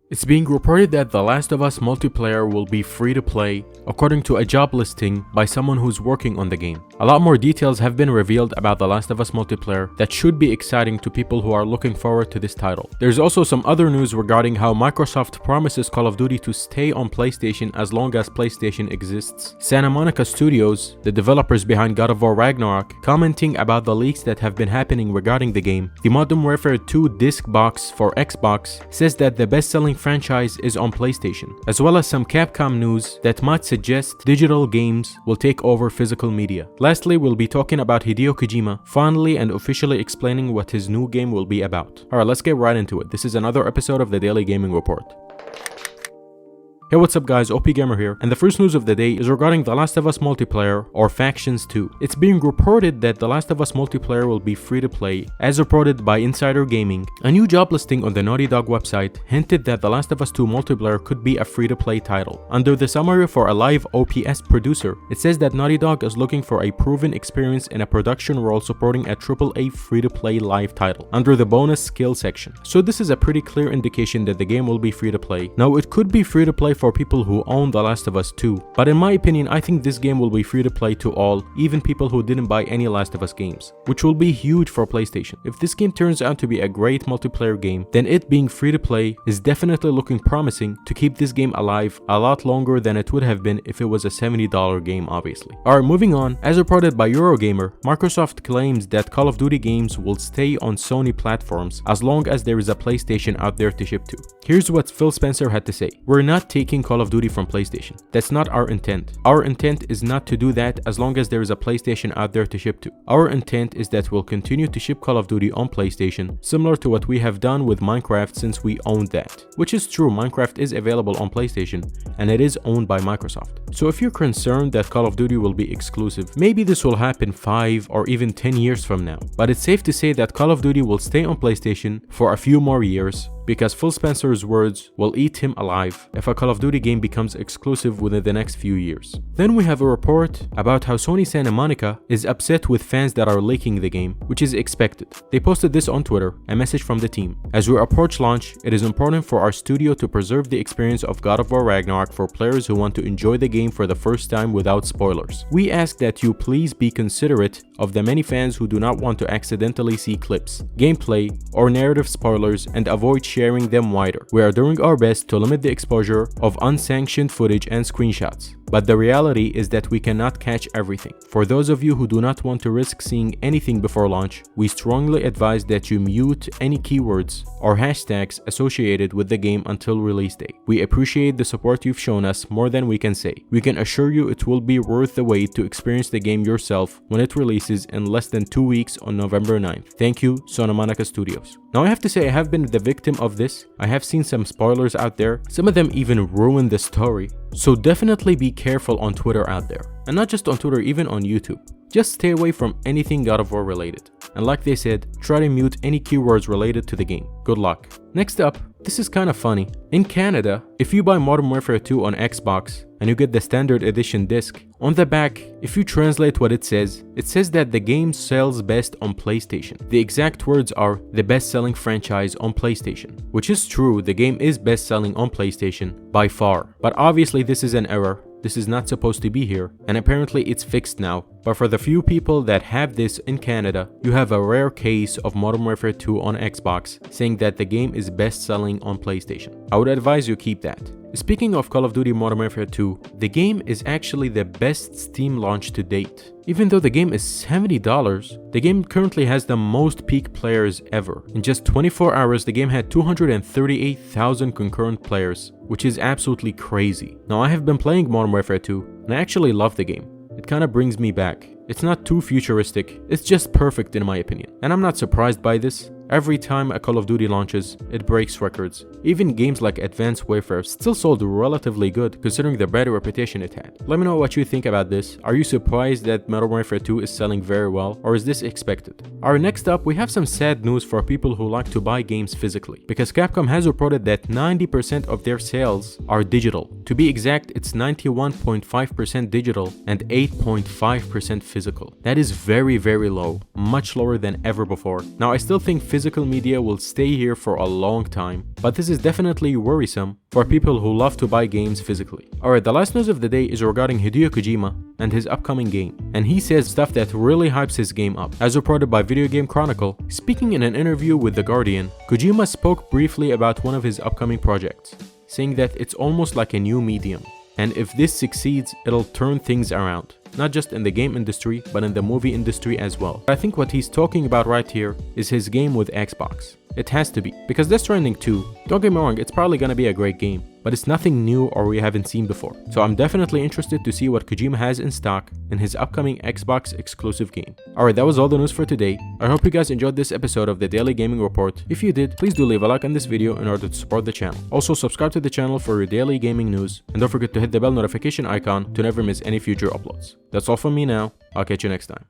It's being reported that The Last of Us multiplayer will be free to play, according to a job listing by someone who's working on the game. A lot more details have been revealed about The Last of Us multiplayer that should be exciting to people who are looking forward to this title. There's also some other news regarding how Microsoft promises Call of Duty to stay on PlayStation as long as PlayStation exists. Santa Monica Studios, the developers behind God of War Ragnarok, commenting about the leaks that have been happening regarding the game. The Modern Warfare 2 disc box for Xbox says that the best-selling franchise is on PlayStation, as well as some Capcom news that might suggest digital games will take over physical media. Lastly, we'll be talking about Hideo Kojima finally and officially explaining what his new game will be about. Alright, let's get right into it. This is another episode of the Daily Gaming Report. Hey, what's up guys, OP Gamer here, and the first news of the day is regarding The Last of Us multiplayer, or Factions 2. It's being reported that The Last of Us multiplayer will be free to play, as reported by Insider Gaming. A new job listing on the Naughty Dog website hinted that The Last of Us 2 multiplayer could be a free to play title. Under the summary for a live OPS producer, it says that Naughty Dog is looking for a proven experience in a production role supporting a AAA free to play live title, under the bonus skill section. So this is a pretty clear indication that the game will be free to play. Now it could be free to play for people who own The Last of Us 2, but in my opinion I think this game will be free to play to all, even people who didn't buy any Last of Us games, which will be huge for PlayStation. If this game turns out to be a great multiplayer game, then it being free to play is definitely looking promising to keep this game alive a lot longer than it would have been if it was a $70 game, obviously. Alright, moving on, as reported by Eurogamer, Microsoft claims that Call of Duty games will stay on Sony platforms as long as there is a PlayStation out there to ship to. Here's what Phil Spencer had to say: "We're not taking Call of Duty from PlayStation. That's not our intent. Our intent is not to do that as long as there is a PlayStation out there to ship to. Our intent is that we'll continue to ship Call of Duty on PlayStation, similar to what we have done with Minecraft since we owned that." Which is true, Minecraft is available on PlayStation and it is owned by Microsoft. So if you're concerned that Call of Duty will be exclusive, maybe this will happen 5 or even 10 years from now. But it's safe to say that Call of Duty will stay on PlayStation for a few more years, because Phil Spencer's words will eat him alive if a Call of Duty game becomes exclusive within the next few years. Then we have a report about how Sony Santa Monica is upset with fans that are leaking the game, which is expected. They posted this on Twitter, a message from the team: "As we approach launch, it is important for our studio to preserve the experience of God of War Ragnarok for players who want to enjoy the game for the first time without spoilers. We ask that you please be considerate of the many fans who do not want to accidentally see clips, gameplay, or narrative spoilers and avoid sharing them wider. We are doing our best to limit the exposure of unsanctioned footage and screenshots. But the reality is that we cannot catch everything. For those of you who do not want to risk seeing anything before launch, we strongly advise that you mute any keywords or hashtags associated with the game until release date. We appreciate the support you've shown us more than we can say. We can assure you it will be worth the wait to experience the game yourself when it releases in less than 2 weeks on November 9th. Thank you, Santa Monica Studios." Now I have to say I have been the victim of this. I have seen some spoilers out there. Some of them even ruin the story. So definitely be careful on Twitter out there. And not just on Twitter, even on YouTube. Just stay away from anything God of War related. And like they said, try to mute any keywords related to the game. Good luck. Next up, this is kind of funny. In Canada, if you buy Modern Warfare 2 on Xbox and you get the standard edition disc, on the back, if you translate what it says that the game sells best on PlayStation. The exact words are the best-selling franchise on PlayStation, which is true, the game is best-selling on PlayStation by far. But obviously this is an error. This is not supposed to be here, and apparently it's fixed now. But for the few people that have this in Canada, you have a rare case of Modern Warfare 2 on Xbox saying that the game is best selling on PlayStation. I would advise you keep that. Speaking of Call of Duty Modern Warfare 2, the game is actually the best Steam launch to date. Even though the game is $70, the game currently has the most peak players ever. In just 24 hours, the game had 238,000 concurrent players, which is absolutely crazy. Now I have been playing Modern Warfare 2, and I actually love the game. It kind of brings me back. It's not too futuristic, it's just perfect in my opinion. And I'm not surprised by this. Every time a Call of Duty launches, it breaks records. Even games like Advanced Warfare still sold relatively good considering the bad reputation it had. Let me know what you think about this. Are you surprised that Modern Warfare 2 is selling very well, or is this expected? Alright, next up, we have some sad news for people who like to buy games physically, because Capcom has reported that 90% of their sales are digital. To be exact, it's 91.5% digital and 8.5% physical. That is very, very low, much lower than ever before. Now, I still think physical media will stay here for a long time, but this is definitely worrisome for people who love to buy games physically. Alright, the last news of the day is regarding Hideo Kojima and his upcoming game, and he says stuff that really hypes his game up. As reported by Video Game Chronicle, speaking in an interview with The Guardian, Kojima spoke briefly about one of his upcoming projects, saying that it's almost like a new medium, and if this succeeds, it'll turn things around. Not just in the game industry, but in the movie industry as well. I think what he's talking about right here is his game with Xbox. It has to be, because Death Stranding 2, don't get me wrong, it's probably gonna be a great game, but it's nothing new or we haven't seen before. So I'm definitely interested to see what Kojima has in stock in his upcoming Xbox exclusive game. Alright, that was all the news for today. I hope you guys enjoyed this episode of the Daily Gaming Report. If you did, please do leave a like on this video in order to support the channel. Also, subscribe to the channel for your daily gaming news, and don't forget to hit the bell notification icon to never miss any future uploads. That's all from me now. I'll catch you next time.